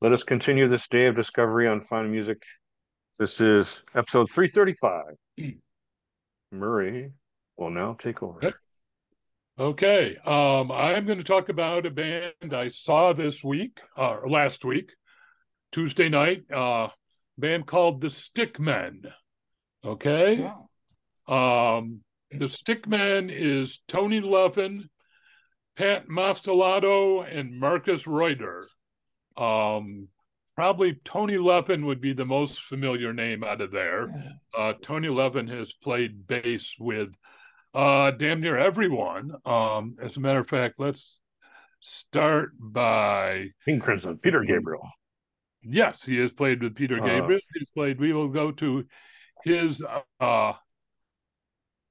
Let us continue this day of discovery on fine music. This is episode 335. Murray will now take over. Okay. I'm going to talk about a band I saw last week, Tuesday night, band called the Stickmen. Okay. The Stickmen is Tony Levin, Pat Mastelotto, and Marcus Reuter. Probably Tony Levin would be the most familiar name out of there. Tony Levin has played bass with damn near everyone. As a matter of fact, let's start by King Crimson, Peter Gabriel. Yes, he has played with Peter Gabriel. We will go to his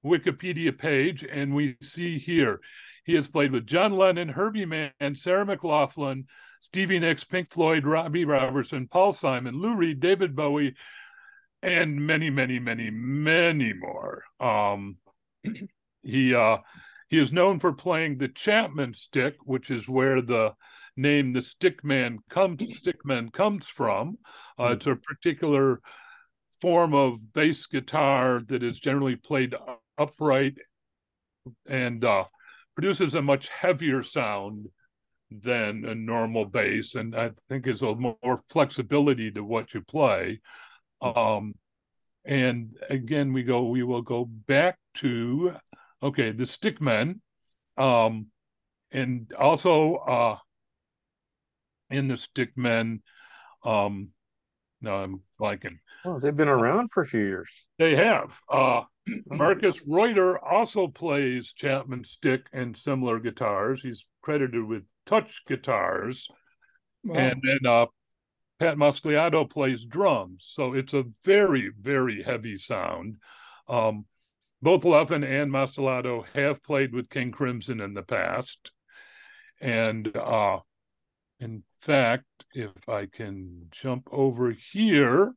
Wikipedia page, and we see here he has played with John Lennon, Herbie Mann, Sarah McLachlan, Stevie Nicks, Pink Floyd, Robbie Robertson, Paul Simon, Lou Reed, David Bowie, and many, many, many, many more. He is known for playing the Chapman stick, which is where the name the Stickmen comes from. It's a particular form of bass guitar that is generally played upright and produces a much heavier sound than a normal bass, and I think is a more flexibility to what you play. And again, we will go back to the Stickmen, and also in the Stickmen, no, I'm blanking. Oh, they've been around for a few years. They have. Marcus Reuter also plays Chapman stick and similar guitars. He's credited with touch guitars. Wow. And then Pat Mastelotto plays drums. So it's a very, very heavy sound. Both Levin and Mastelotto have played with King Crimson in the past. And in fact, if I can jump over here,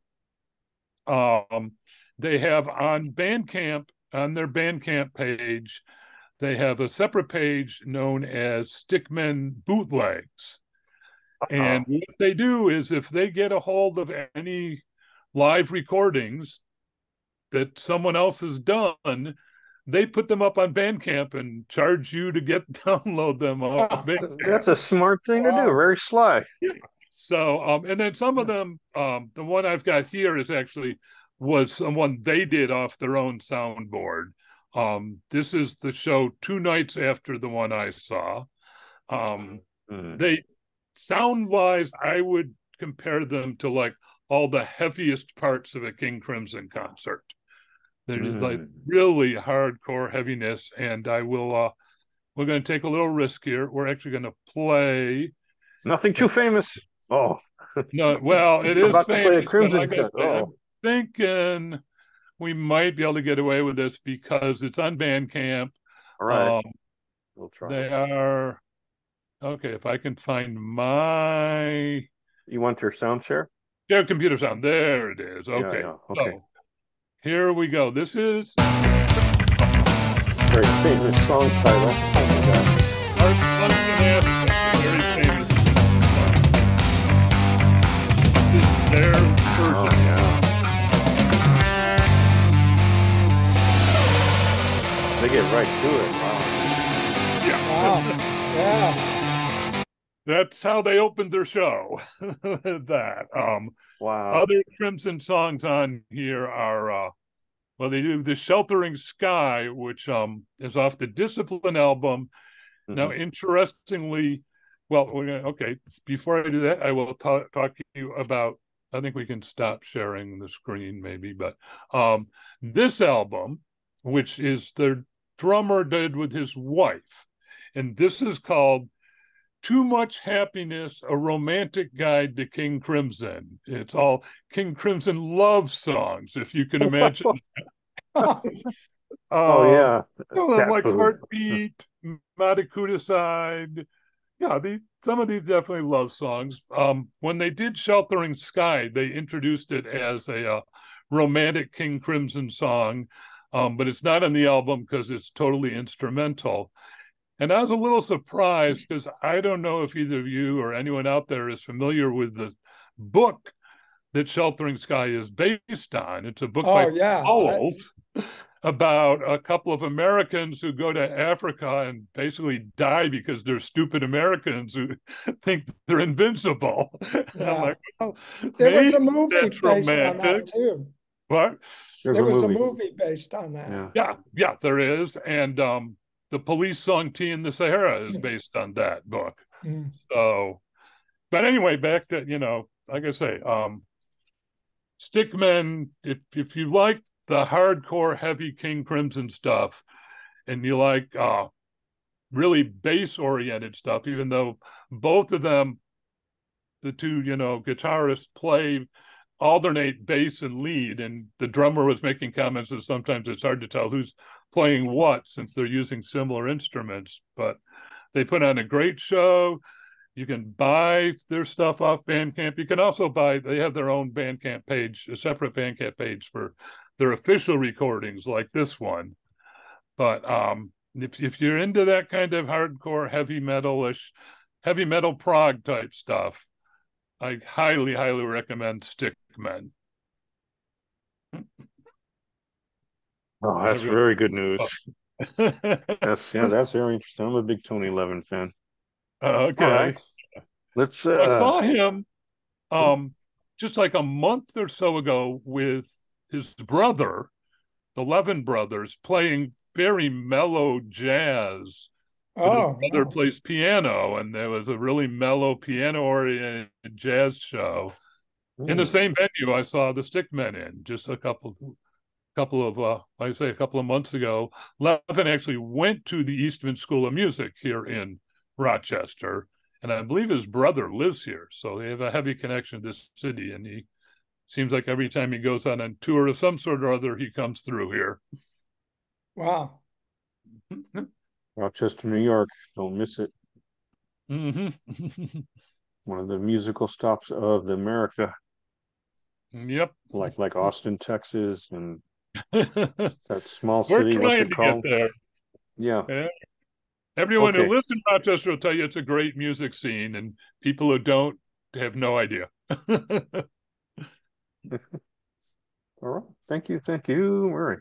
they have on Bandcamp, on their Bandcamp page, they have a separate page known as Stickmen Bootlegs. And what they do is if they get a hold of any live recordings that someone else has done, they put them up on Bandcamp and charge you to download them off Bandcamp. That's a smart thing to do. Very sly. So, and then some of them, the one I've got here was someone they did off their own soundboard. This is the show 2 nights after the one I saw. They sound-wise, I would compare them to like all the heaviest parts of a King Crimson concert. They're like really hardcore heaviness, and we're going to take a little risk here. We're actually going to play. Nothing too famous. Oh. No, well, it is famous. Crimson I'm thinking we might be able to get away with this because it's on Bandcamp. All right. We'll try. They are okay. If I can find my. You want your sound share? Yeah, computer sound. There it is. Okay. Yeah. Okay. So, here we go. This is very famous song title. Oh my God. Very famous song. This is their version. Oh, yeah. They get right to it. Wow. Yeah. That's how they opened their show. That. Wow. Other Crimson songs on here are they do The Sheltering Sky, which is off the Discipline album. Now, interestingly, before I do that, I will talk to you about, I think we can stop sharing the screen maybe, but this album, which is the drummer did with his wife, and this is called Too Much Happiness, A Romantic Guide to King Crimson. It's all King Crimson love songs, if you can imagine. Yeah. Like Heartbeat, Matacudicide. Yeah, some of these definitely love songs. When they did Sheltering Sky, they introduced it as a romantic King Crimson song, but it's not on the album because it's totally instrumental. And I was a little surprised because I don't know if either of you or anyone out there is familiar with the book that Sheltering Sky is based on. It's a book Oh by yeah, Powell's about a couple of Americans who go to Africa and basically die because they're stupid Americans who think they're invincible. And I'm like, well, there was maybe a movie that's based on romantic. that too. What? There's There a was a movie. movie based on that. Yeah. Yeah, there is. And the police song Tea in the Sahara is based on that book. Mm. So, but anyway, back to, like I say, Stickmen, if you like the hardcore heavy King Crimson stuff and you like really bass oriented stuff, even though both of them, the two, guitarists alternate bass and lead, and the drummer was making comments that sometimes it's hard to tell who's playing what since they're using similar instruments, but they put on a great show. You can buy their stuff off Bandcamp. You can also they have their own Bandcamp page, a separate Bandcamp page for their official recordings like this one. But if you're into that kind of hardcore heavy metal prog type stuff, I highly, highly recommend Stickmen. Oh, that's very good news. That's very interesting. I'm a big Tony Levin fan. Okay. All right. Let's I saw him just like a month or so ago with his brother, the Levin brothers, playing very mellow jazz. But his brother plays piano, and there was a really mellow piano-oriented jazz show. In the same venue I saw the Stickmen in just a couple of like I say, a couple of months ago. Levin actually went to the Eastman School of Music here in Rochester, and I believe his brother lives here, so they have a heavy connection to this city, and he seems like every time he goes on a tour of some sort or other, he comes through here. Wow. Rochester, New York. Don't miss it. Mm-hmm. One of the musical stops of America. Yep. Like Austin, Texas, and that small We're city. What's trying it to called? get there. Yeah. Everyone who Okay. lives in Rochester will tell you it's a great music scene, and people who don't have no idea. All right. Thank you. Thank you, Murray.